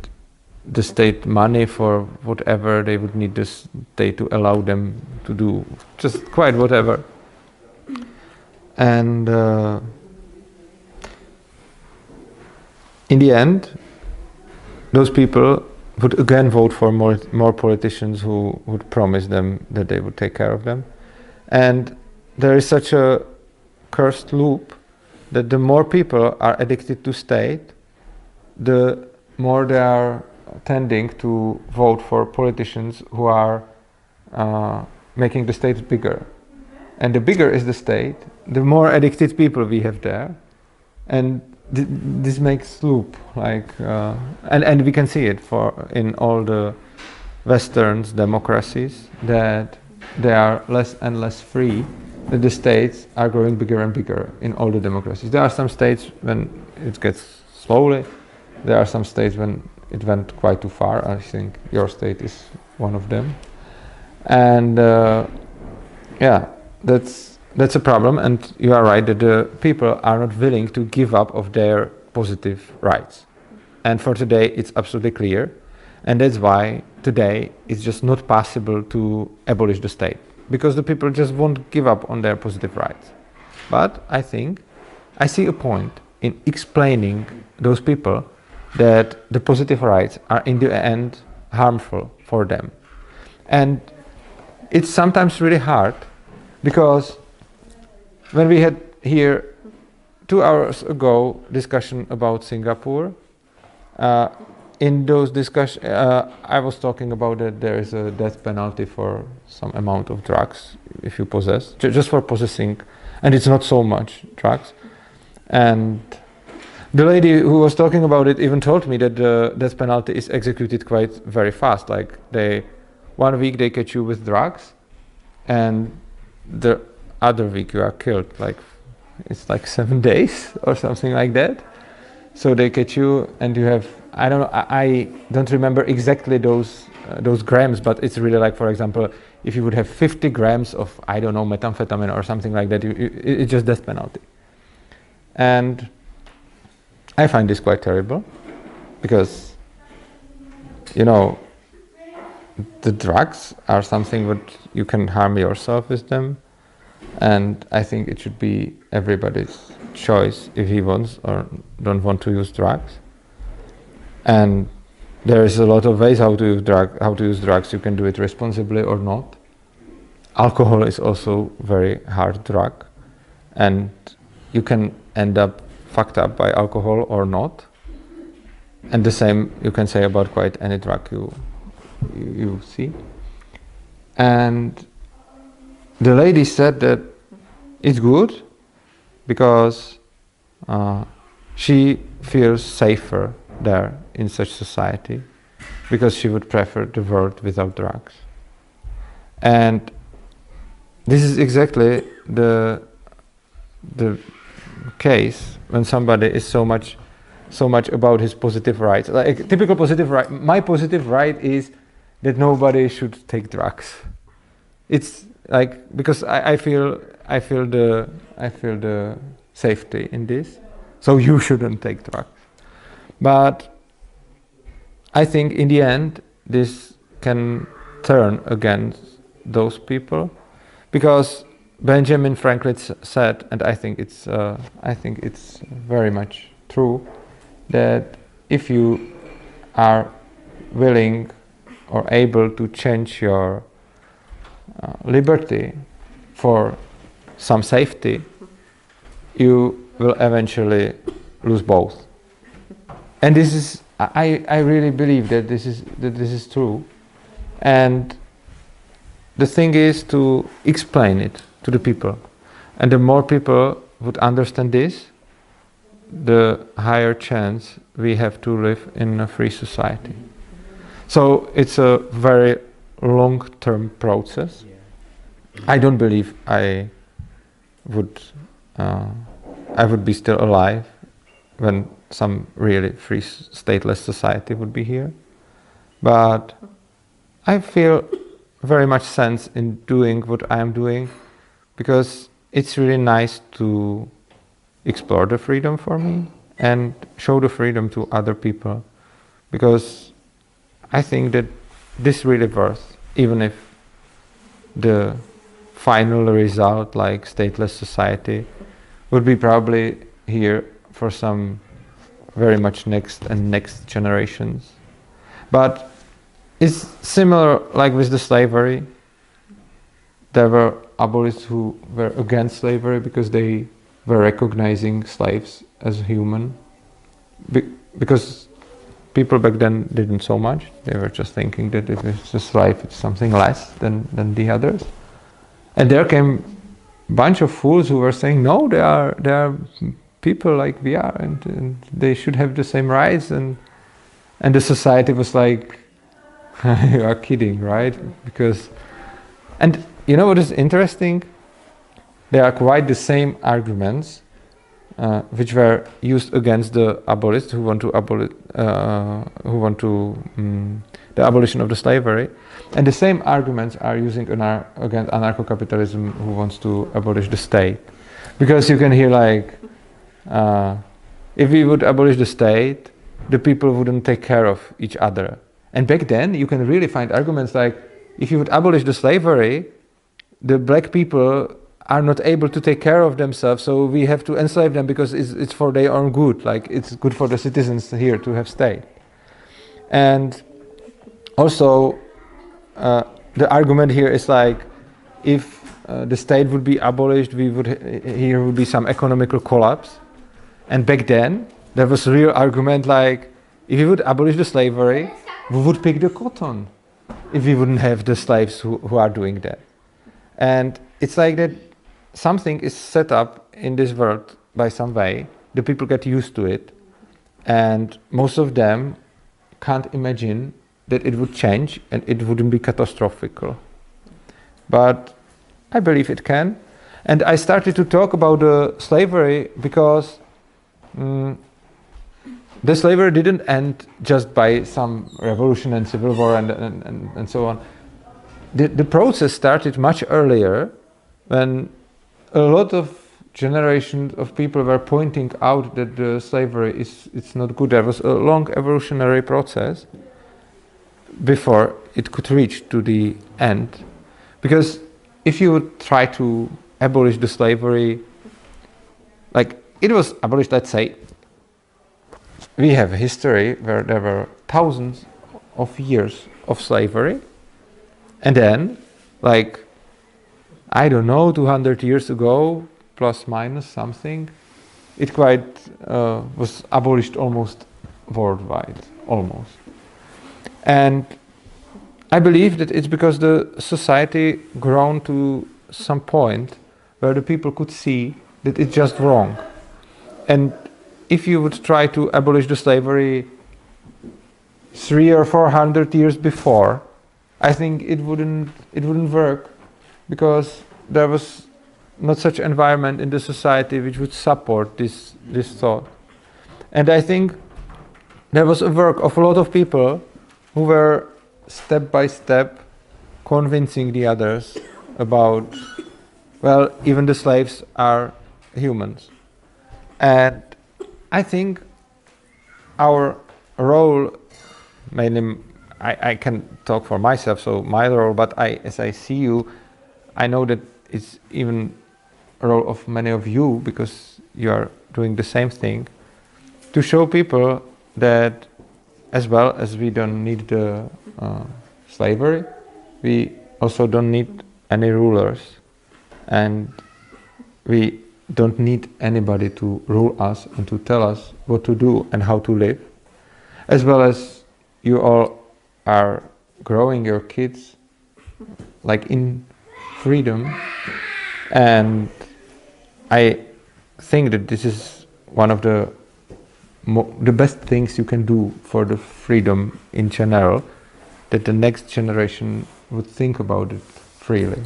Speaker 1: the state money for whatever, they would need the state to allow them to do just quite whatever. And in the end, those people would again vote for more politicians who would promise them that they would take care of them. And there is such a cursed loop that the more people are addicted to state, the more they are tending to vote for politicians who are making the state bigger. And the bigger is the state, the more addicted people we have there. And this makes loop, and we can see it in all the Western democracies, that they are less and less free, that the states are growing bigger and bigger in all the democracies. There are some states when it gets slowly, there are some states when it went quite too far. I think your state is one of them. And that's a problem, and you are right that the people are not willing to give up of their positive rights. And for today it's absolutely clear, and that's why today it's just not possible to abolish the state, because the people just won't give up on their positive rights. But I think I see a point in explaining those people that the positive rights are in the end harmful for them. And it's sometimes really hard, because when we had here 2 hours ago discussion about Singapore, in those discussions I was talking about that there is a death penalty for some amount of drugs if you possess, just for possessing, and it's not so much drugs. And the lady who was talking about it even told me that the death penalty is executed quite very fast. Like 1 week they catch you with drugs, and the other week you are killed. Like it's like 7 days or something like that. So they catch you, and you have, I don't know, I don't remember exactly those grams, but it's really like, for example, if you would have 50 grams of, I don't know, methamphetamine or something like that, it's just death penalty. And I find this quite terrible, because, you know, the drugs are something that you can harm yourself with them, and I think it should be everybody's choice if he wants or don't want to use drugs. And there is a lot of ways how to use drugs. You can do it responsibly or not. Alcohol is also very hard drug, and you can end up fucked up by alcohol or not. And the same you can say about quite any drug you see. And the lady said that it's good because she feels safer there in such society, because she would prefer the world without drugs. And this is exactly the case when somebody is so much about his positive rights. Like typical positive right, my positive right is that nobody should take drugs. It's like, because I feel the safety in this, so you shouldn't take drugs. But I think in the end this can turn against those people, because Benjamin Franklin said, and I think it's very much true, that if you are willing or able to change your liberty for some safety, you will eventually lose both. And this is, I really believe that this is true. And the thing is to explain it to the people. And the more people would understand this, the higher chance we have to live in a free society. So it's a very long-term process. I don't believe I would be still alive when some really free stateless society would be here. But I feel very much sense in doing what I am doing, because it's really nice to explore the freedom for me and show the freedom to other people, because I think that this really works, even if the final result, like stateless society, would be probably here for some very much next generations. But it's similar like with the slavery. there were abolitionists who were against slavery because they were recognizing slaves as human. Because people back then didn't so much. They were just thinking that if it's a slave, it's something less than the others. And there came a bunch of fools who were saying, no, they are people like we are, and they should have the same rights. And the society was like, you are kidding, right? And you know what is interesting? There are quite the same arguments which were used against the abolitionists who want to the abolition of the slavery, and the same arguments are using against anarcho-capitalism who wants to abolish the state, because you can hear like, if we would abolish the state, the people wouldn't take care of each other. And back then, you can really find arguments like, if you would abolish the slavery, the black people are not able to take care of themselves, so we have to enslave them because it's for their own good. Like, it's good for the citizens here to have state. And also, the argument here is like, if the state would be abolished, here would be some economical collapse. And back then, there was a real argument like, if we would abolish the slavery, we would pick the cotton if we wouldn't have the slaves who are doing that. And it's like that something is set up in this world by some way, the people get used to it, and most of them can't imagine that it would change and it wouldn't be catastrophic. But I believe it can. And I started to talk about the slavery because the slavery didn't end just by some revolution and civil war and so on. The process started much earlier, when a lot of generations of people were pointing out that the slavery it's not good. There was a long evolutionary process before it could reach to the end. Because if you would try to abolish the slavery, like it was abolished, let's say, we have a history where there were thousands of years of slavery, and then, like, I don't know, 200 years ago, plus minus something, it quite was abolished almost worldwide, almost. And I believe that it's because the society grown to some point where the people could see that it's just wrong. And if you would try to abolish the slavery 300 or 400 years before, I think it wouldn't work, because there was not such environment in the society which would support this thought. And I think there was a work of a lot of people who were step by step convincing the others about, well, even the slaves are humans. And I think our role, mainly, I can talk for myself, so my role, but as I see you, I know that it's even a role of many of you, because you are doing the same thing, to show people that as well as we don't need the slavery, we also don't need any rulers, and we don't need anybody to rule us and to tell us what to do and how to live. As well as you all are growing your kids like in freedom, and I think that this is one of the best things you can do for the freedom in general, that the next generation would think about it freely.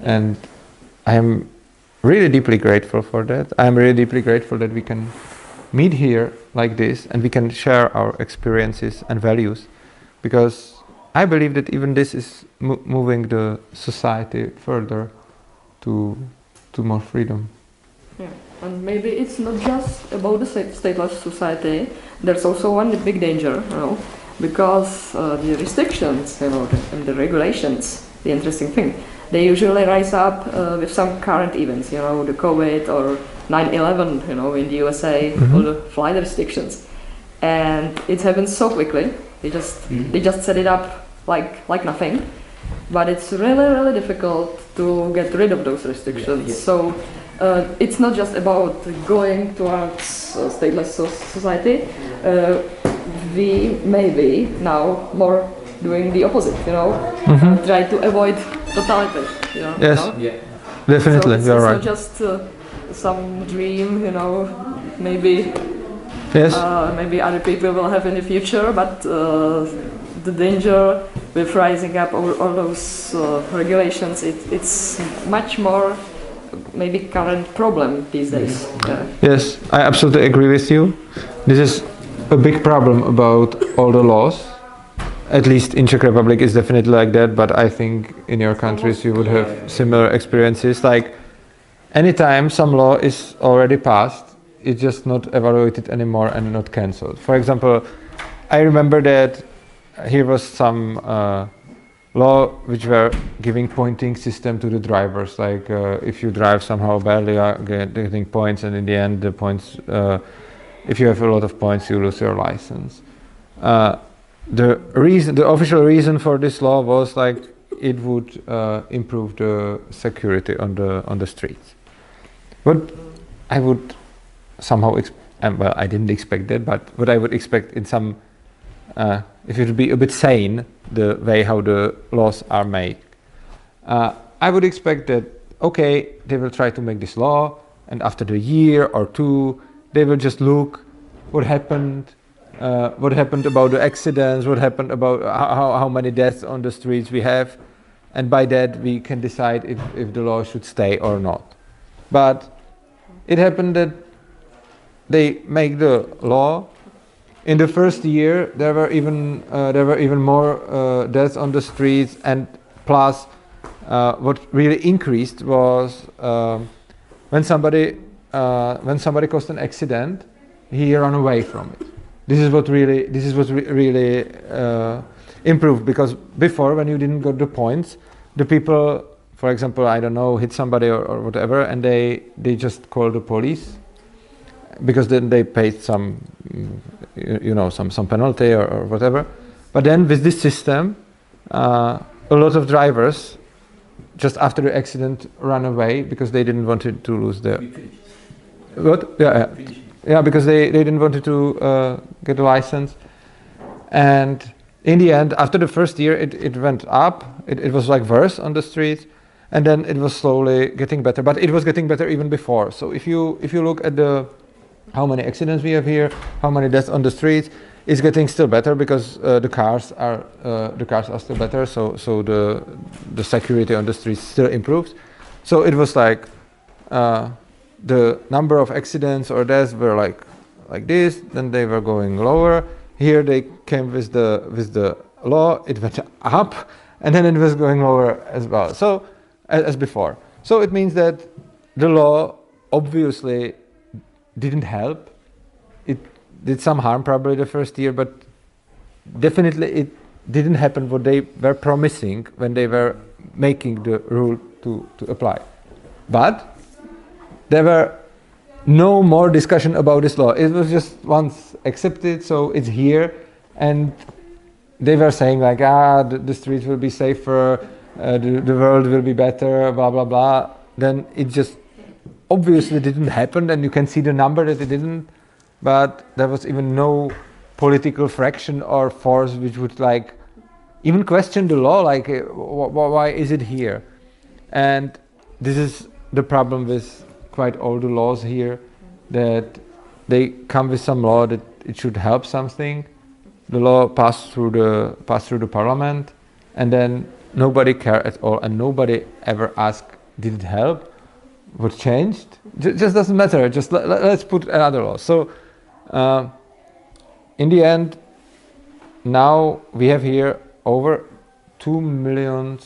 Speaker 1: And I am really deeply grateful for that. I am really deeply grateful that we can meet here like this and we can share our experiences and values, because I believe that even this is moving the society further to more freedom.
Speaker 3: Yeah, and maybe it's not just about the stateless society. There's also one big danger, because the restrictions, and the regulations, the interesting thing, they usually rise up with some current events, the COVID or 9/11, in the USA, all the flight restrictions, and it happens so quickly. They just set it up like nothing, but it's really difficult to get rid of those restrictions.
Speaker 2: Yeah.
Speaker 3: So it's not just about going towards stateless society. We maybe now more doing the opposite, try to avoid totality.
Speaker 1: Yes,
Speaker 2: Yeah.
Speaker 1: definitely,
Speaker 3: so
Speaker 1: you're
Speaker 3: it's
Speaker 1: right.
Speaker 3: not just some dream, maybe
Speaker 1: Yes,
Speaker 3: maybe other people will have in the future, but the danger with rising up all those regulations, it's much more maybe current problem these days.
Speaker 1: yes, I absolutely agree with you. This is a big problem about all the laws. At least in Czech Republic it's definitely like that, but I think in your countries you would have similar experiences. Like anytime some law is already passed, it's just not evaluated anymore and not cancelled. For example, I remember that here was some law which were giving pointing system to the drivers. Like if you drive somehow badly, you are getting points, and in the end, the points. If you have a lot of points, you lose your license. The official reason for this law was like it would improve the security on the streets. But I would somehow well, I didn't expect that, but what I would expect in some, if it would be a bit sane, the way how the laws are made, I would expect that okay, they will try to make this law, and after the year or two, they will just look what happened about the accidents, what happened about how many deaths on the streets we have, and by that we can decide if the law should stay or not. But it happened that they make the law. In the first year, there were even more deaths on the streets, and plus, what really increased was when somebody caused an accident, he ran away from it. This is what really improved, because before, when you didn't get the points, the people, for example, I don't know, hit somebody or whatever, and they just called the police, because then they paid some some penalty or whatever. But then with this system, a lot of drivers just after the accident ran away because they didn't want to lose their what because they didn't want to get a license. And in the end, after the first year, it went up. It was like worse on the streets, and then it was slowly getting better. But it was getting better even before. So if you look at how many accidents we have here, how many deaths on the streets, it's getting still better because the cars are still better. So the security on the streets still improves. So it was like the number of accidents or deaths were like this, then they were going lower. Here they came with the law, it went up, and then it was going lower as well. So as before. So it means that the law obviously didn't help. It did some harm probably the first year, but definitely it didn't happen what they were promising when they were making the rule to apply. But there were no more discussion about this law. It was just once accepted, so it's here, and they were saying like, the streets will be safer, the world will be better, blah blah blah. Then it just obviously didn't happen, and you can see the number that it didn't. But there was even no political fraction or force which would like even question the law, like why is it here? And this is the problem with quite all the laws here, that they come with some law that it should help something. The law passed through the parliament, and then nobody cared at all, and nobody ever asked, did it help? What changed? Just doesn't matter. Just let's put another law. So in the end, now we have here over 2 million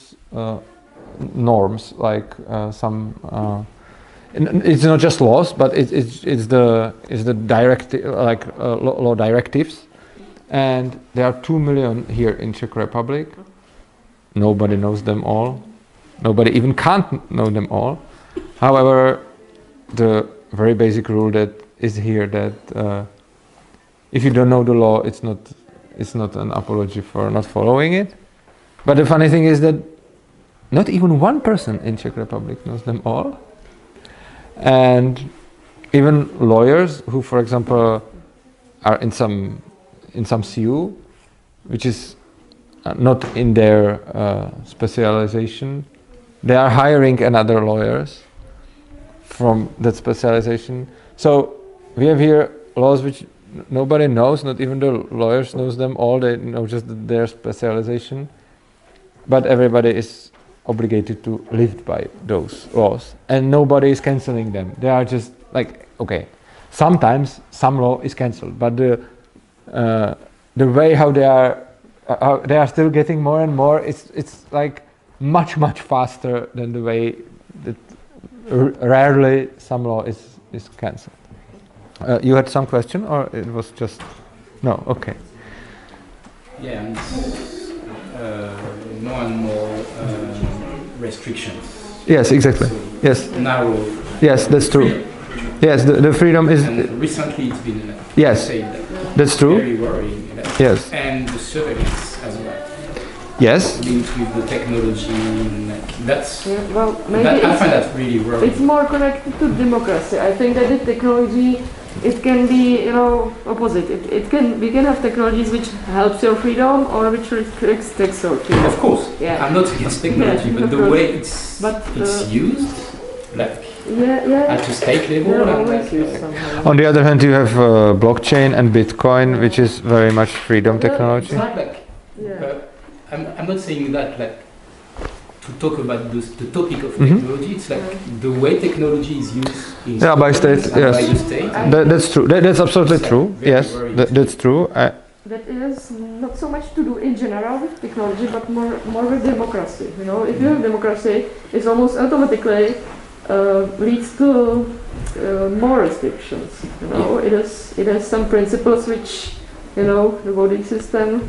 Speaker 1: norms, like some. It's not just laws, but it's the directive, like law directives, and there are 2 million here in Czech Republic. Nobody knows them all. Nobody even can't know them all. However, the very basic rule that is here, that if you don't know the law, it's not an apology for not following it. But the funny thing is that not even one person in Czech Republic knows them all. And even lawyers who, for example, are in some CU, which is not in their specialization, they are hiring another lawyers from that specialization. So we have here laws which nobody knows, not even the lawyers knows them all, they know just their specialization. But everybody is obligated to live by those laws, and nobody is cancelling them. They are just like, okay, sometimes some law is cancelled, but the way how they are still getting more and more, it's like much faster than the way that rarely some law is cancelled. You had some question, or it was just no? Okay.
Speaker 2: Yeah, and more and more restrictions.
Speaker 1: Yes, exactly.
Speaker 2: So
Speaker 1: yes.
Speaker 2: Narrow.
Speaker 1: Yes, that's true. Yes, the freedom is.
Speaker 2: And recently it's been
Speaker 1: yes,
Speaker 2: said
Speaker 1: that's true.
Speaker 2: Very worrying.
Speaker 1: Yes.
Speaker 2: And the surveillance as well.
Speaker 1: Yes.
Speaker 2: Linked with the technology, that's.
Speaker 3: Yeah, well, maybe
Speaker 2: I find that really worrying.
Speaker 3: It's more connected to democracy. I think that the technology, it can be, opposite. We can have technologies which helps your freedom or which restricts your freedom.
Speaker 2: Of course.
Speaker 3: Yeah.
Speaker 2: I'm not against technology, but the way it's used, like at a state level.
Speaker 1: On the other hand, you have blockchain and Bitcoin, which is very much freedom technology.
Speaker 2: I'm not saying that like to talk about the topic of technology. It's like the way technology is used
Speaker 1: by state. Yes,
Speaker 2: by the state.
Speaker 1: That's true. That's absolutely true. Yes, that's true.
Speaker 3: That is not so much to do in general with technology, but more with democracy. If you have democracy, it's almost automatically leads to more restrictions. It has some principles which the voting system.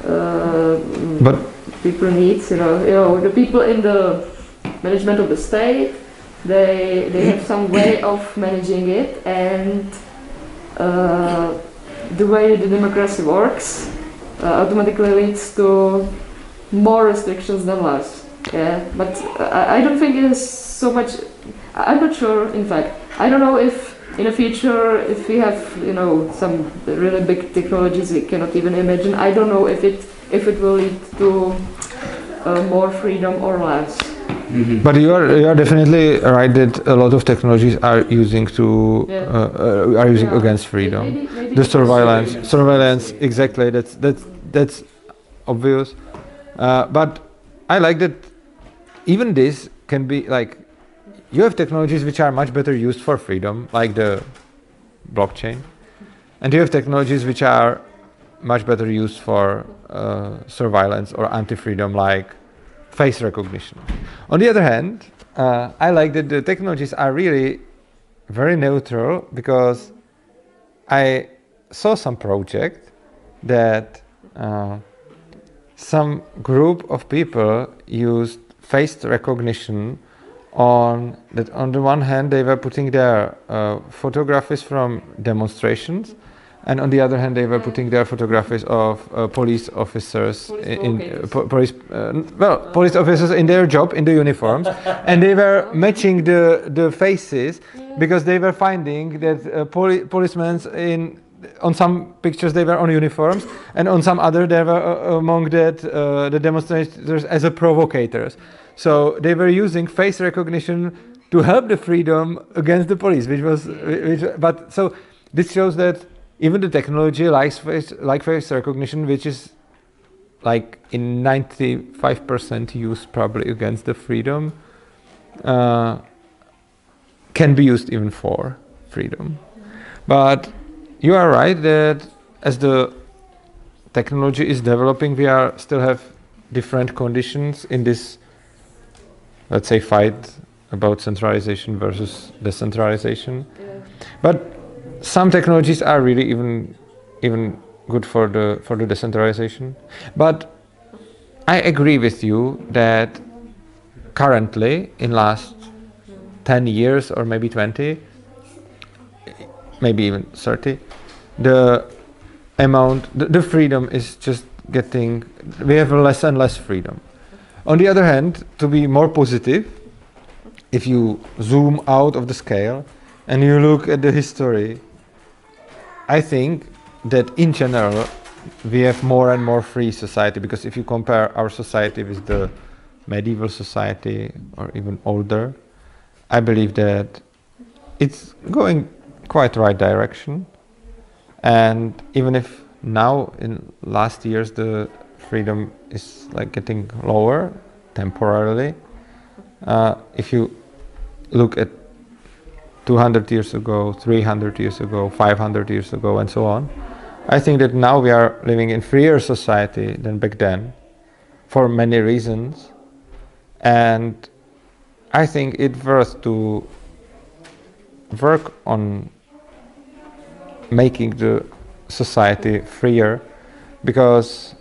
Speaker 3: But people need, the people in the management of the state, they have some way of managing it, and the way the democracy works automatically leads to more restrictions than less. Yeah, but I don't think it is so much. I'm not sure. In fact, I don't know if in the future, if we have some really big technologies we cannot even imagine, I don't know if it will lead to more freedom or less.
Speaker 1: Mm-hmm. But you are definitely right that a lot of technologies are using against freedom. Maybe the surveillance, exactly. That's obvious. But I like that. Even this can be like. You have technologies which are much better used for freedom, like the blockchain, and you have technologies which are much better used for surveillance or anti-freedom, like face recognition. On the other hand, I like that the technologies are really very neutral, because I saw some project that some group of people used face recognition on the one hand they were putting their photographs from demonstrations, and on the other hand they were putting their photographs of police officers police officers in their job, in the uniforms, and they were matching the faces, because they were finding that policemen on some pictures they were on uniforms, and on some other they were among the demonstrators as a provocators. So they were using face recognition to help the freedom against the police, but so this shows that even the technology like face recognition, which is like in 95% used probably against the freedom, can be used even for freedom. But you are right that as the technology is developing, we still have different conditions in this, let's say, fight about centralization versus decentralization. Yeah. But some technologies are really even good for the decentralization. But I agree with you that currently, in last 10 years or maybe 20, maybe even 30, the freedom is just we have less and less freedom. On the other hand, to be more positive, if you zoom out of the scale and you look at the history, I think that in general we have more and more free society, because if you compare our society with the medieval society or even older, I believe that it's going quite right direction. And even if now in last years the freedom is like getting lower temporarily, if you look at 200 years ago, 300 years ago, 500 years ago, and so on, I think that now we are living in freer society than back then, for many reasons. And I think it's worth to work on making the society freer, because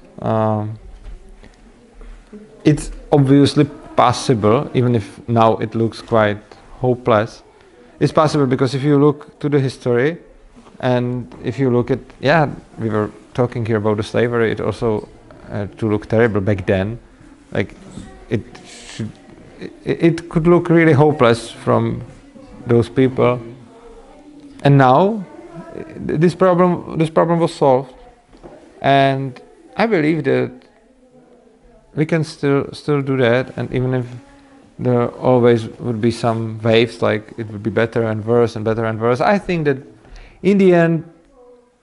Speaker 1: it's obviously possible, even if now it looks quite hopeless. It's possible because if you look to the history, and if you look at, we were talking here about the slavery, it also to look terrible back then, like it could look really hopeless from those people. And now this problem was solved, and I believe that we can still do that. And even if there always would be some waves, like it would be better and worse and better and worse, I think that in the end,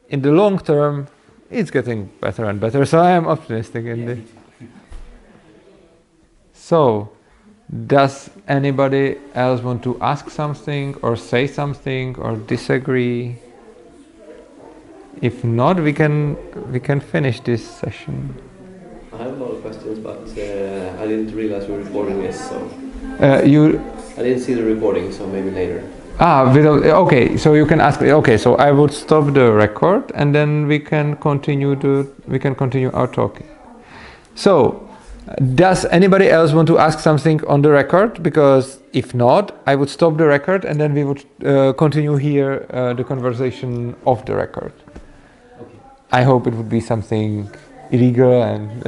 Speaker 1: in the long term, it's getting better and better. So I am optimistic in this. So, does anybody else want to ask something or say something or disagree? If not, we can finish this session.
Speaker 4: I have a lot of questions, but I didn't realize we were recording this, so
Speaker 1: I
Speaker 4: didn't see the recording, so maybe later.
Speaker 1: Okay, so you can ask. Okay, so I would stop the record, and then we can continue our talking. So, does anybody else want to ask something on the record? Because if not, I would stop the record, and then we would continue here the conversation off the record. Okay. I hope it would be something illegal and